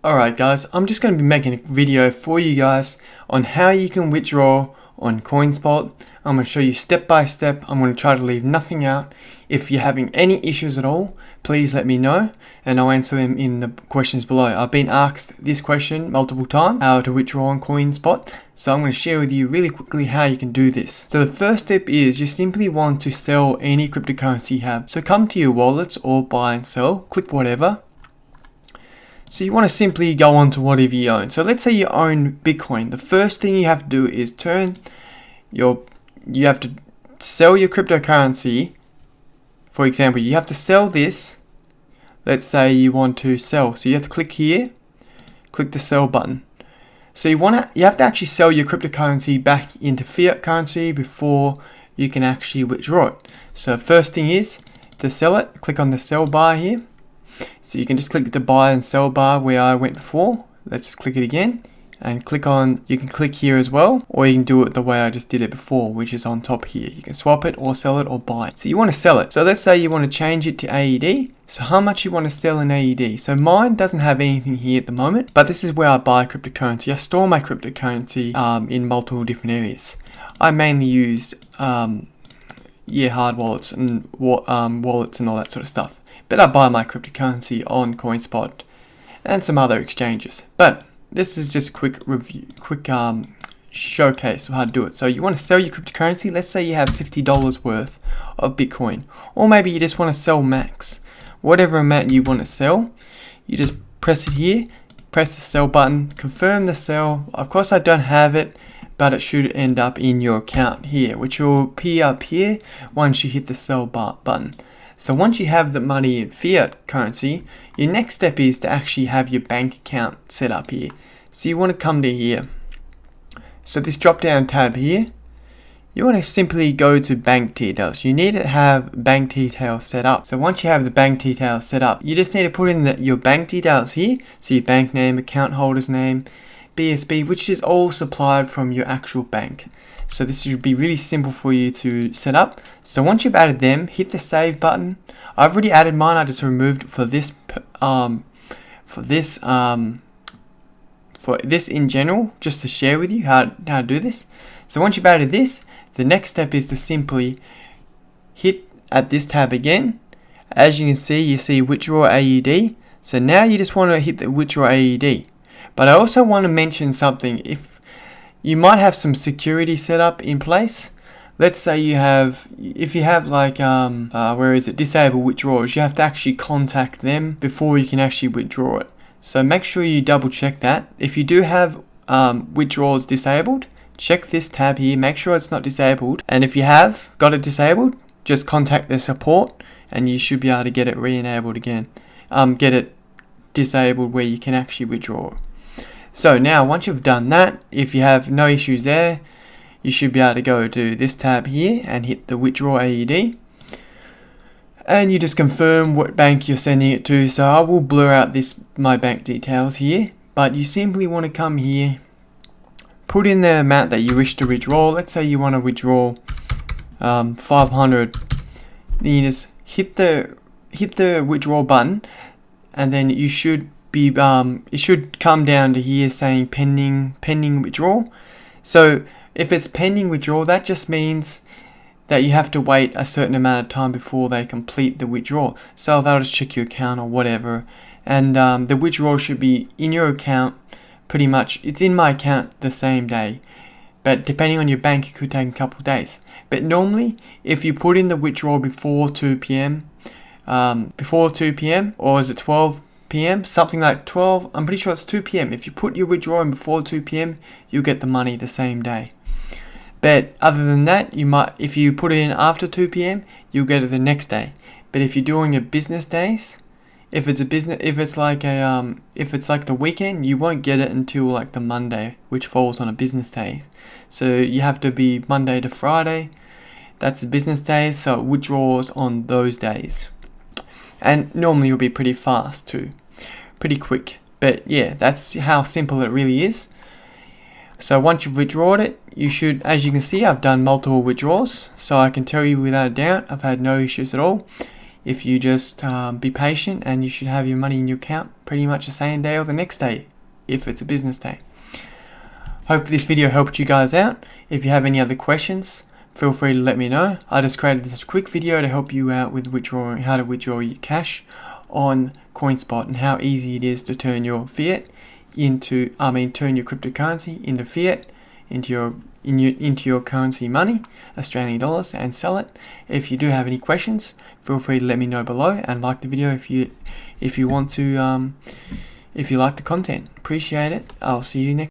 Alright guys, I'm just going to be making a video for you guys on how you can withdraw on CoinSpot. I'm going to show you step by step. I'm going to try to leave nothing out. If you're having any issues at all, please let me know and I'll answer them in the questions below. I've been asked this question multiple times, how to withdraw on CoinSpot. So I'm going to share with you really quickly how you can do this. So the first step is you simply want to sell any cryptocurrency you have. So come to your wallets or buy and sell, click whatever. So you want to simply go on to whatever you own. So let's say you own Bitcoin. The first thing you have to do is you have to sell your cryptocurrency. For example, you have to sell this. Let's say you want to sell. So you have to click here, click the sell button. So you have to actually sell your cryptocurrency back into fiat currency before you can actually withdraw it. So first thing is to sell it, click on the sell bar here. So you can just click the buy and sell bar where I went before. Let's just click it again and you can click here as well, or you can do it the way I just did it before, which is on top here. You can swap it or sell it or buy it. So you want to sell it. So let's say you want to change it to AED. So how much you want to sell in AED? So mine doesn't have anything here at the moment, but this is where I buy cryptocurrency. I store my cryptocurrency in multiple different areas. I mainly use hard wallets and wallets and all that sort of stuff. But I buy my cryptocurrency on CoinSpot and some other exchanges. But this is just a quick showcase of how to do it. So you want to sell your cryptocurrency. Let's say you have $50 worth of Bitcoin, or maybe you just want to sell max. Whatever amount you want to sell, you just press it here, press the sell button, confirm the sell. Of course I don't have it, but it should end up in your account here, which will appear up here once you hit the sell button. So once you have the money in fiat currency, your next step is to actually have your bank account set up here. So you want to come to here. So this drop down tab here, you want to simply go to bank details. You need to have bank details set up. So once you have the bank details set up, you just need to put in your bank details here. So your bank name, account holder's name, BSB, which is all supplied from your actual bank. So this should be really simple for you to set up. So once you've added them, hit the save button. I've already added mine. I just removed for this in general, just to share with you how to do this. So once you've added this, the next step is to simply hit at this tab again. As you can see, you see withdraw AED. So now you just want to hit the withdraw AED. But I also want to mention something. If you might have some security set up in place. Let's say if you have like disable withdrawals, you have to actually contact them before you can actually withdraw it. So make sure you double check that. If you do have withdrawals disabled, check this tab here, make sure it's not disabled. And if you have got it disabled, just contact their support and you should be able to get it re-enabled again. Get it disabled where you can actually withdraw it. So now once you've done that, if you have no issues there, you should be able to go to this tab here and hit the withdraw AED. And you just confirm what bank you're sending it to. So I will blur out my bank details here, but you simply want to come here, put in the amount that you wish to withdraw. Let's say you want to withdraw 500. Then you just hit the withdraw button, and then you should it should come down to here saying pending withdrawal. So if it's pending withdrawal, that just means that you have to wait a certain amount of time before they complete the withdrawal. So they'll just check your account or whatever, and the withdrawal should be in your account pretty much. It's in my account the same day, but depending on your bank, it could take a couple of days. But normally, if you put in the withdrawal before 2 p.m., or is it 12 p.m., something like 12, I'm pretty sure it's 2 p.m. If you put your withdrawal in before 2 p.m, you'll get the money the same day. But other than that, if you put it in after 2 p.m, you'll get it the next day. But if you're doing a business days, if it's like the weekend, you won't get it until like the Monday, which falls on a business day. So you have to be Monday to Friday. That's a business day, so it withdraws on those days. And normally it'll be pretty fast too, pretty quick. But yeah, that's how simple it really is. So once you've withdrawn it, you should, as you can see, I've done multiple withdrawals. So I can tell you without a doubt, I've had no issues at all. if you just be patient, and you should have your money in your account pretty much the same day or the next day if it's a business day. Hope this video helped you guys out. If you have any other questions, feel free to let me know. I just created this quick video to help you out with how to withdraw your cash on CoinSpot, and how easy it is to turn your fiat into, turn your cryptocurrency into fiat, into your currency money, Australian dollars, and sell it. If you do have any questions, feel free to let me know below, and like the video if you want to, if you like the content. Appreciate it. I'll see you next